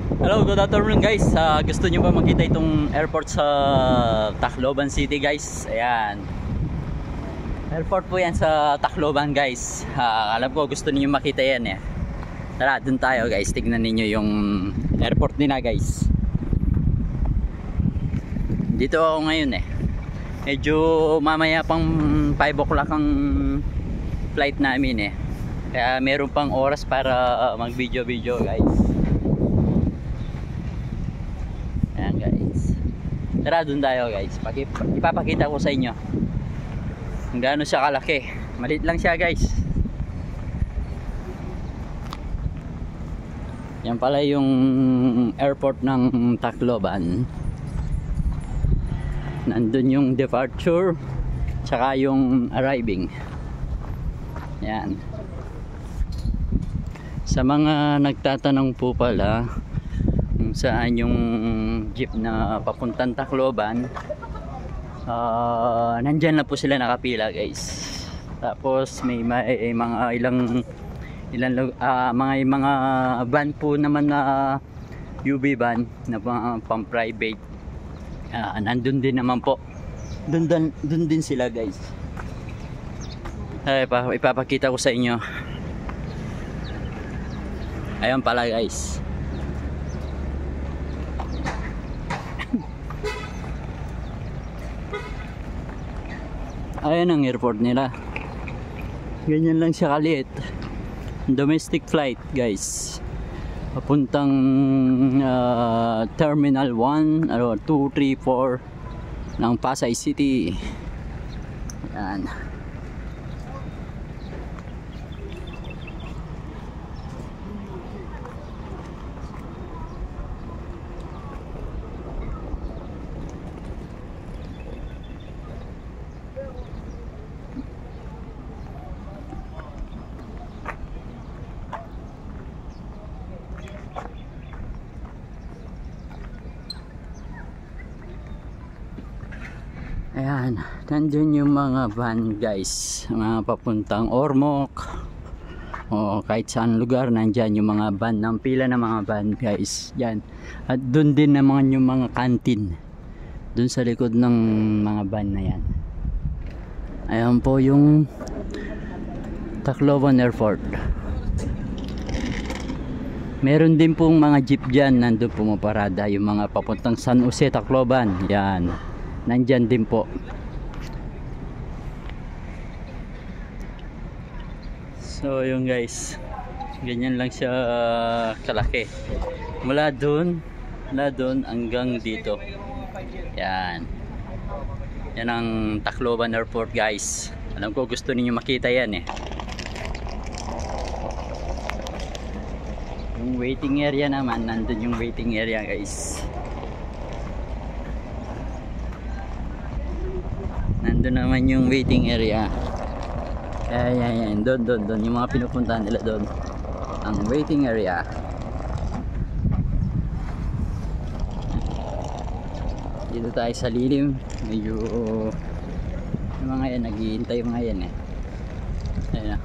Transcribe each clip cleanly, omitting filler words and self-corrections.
Hello, good afternoon guys. Gusto nyo ba makita itong airport sa Tacloban City guys? Ayan. Airport po yan sa Tacloban guys. Alam ko gusto niyo makita yan eh. Tara, dun tayo guys. Tignan ninyo yung airport nila guys. Dito ako ngayon eh. Medyo mamaya pang 5 o'clock ang flight namin eh. Kaya meron pang oras para mag video guys. Ayan guys. Tara dun tayo guys. Ipapakita ko sa inyo kung gaano siya kalaki. Maliit lang siya guys. Yan pala yung airport ng Tacloban. Nandun yung departure tsaka yung arriving. Yan. Sa mga nagtatanong po pala kung saan yung jeep na papuntang Tacloban, nandyan na po sila nakapila guys. Tapos may mga ilang mga van po naman na UV van na pang private. Nandun din naman po. Dun din sila guys. Ipapakita ko sa inyo. Ayan pala guys. Ayan ang airport nila. Ganyan lang siya kaliit. Domestic flight guys. Papuntang Terminal 1 or 2, 3, 4 ng Pasay City. Ayan. Ayan, nandun yung mga van guys, mga papuntang Ormoc o kahit saan lugar. Nandyan yung mga van, ng pila ng mga van guys. Yan. At dun din naman yung mga kantin dun sa likod ng mga van na yan. Ayan po yung Tacloban Airport. Meron din pong mga jeep dyan, nandun pumaparada yung mga papuntang San Jose, Tacloban. Yan, nandyan din po. So yun guys, ganyan lang siya kalaki. Mula doon hanggang dito. Yan. Yan ang Tacloban Airport guys. Alam ko gusto niyo makita yan eh. Yung waiting area naman, nandun yung waiting area guys. Nandun naman yung waiting area. Ayan, doon yung mga pinupuntahan nila doon. Ang waiting area. Dito tayo sa lilim. Medyo yung mga yan, naghihintay yung mga yan eh. Ayan na.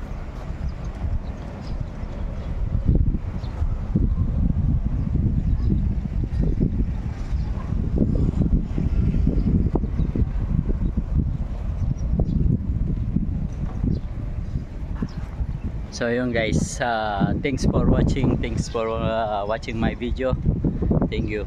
So yun guys, thanks for watching my video. Thank you.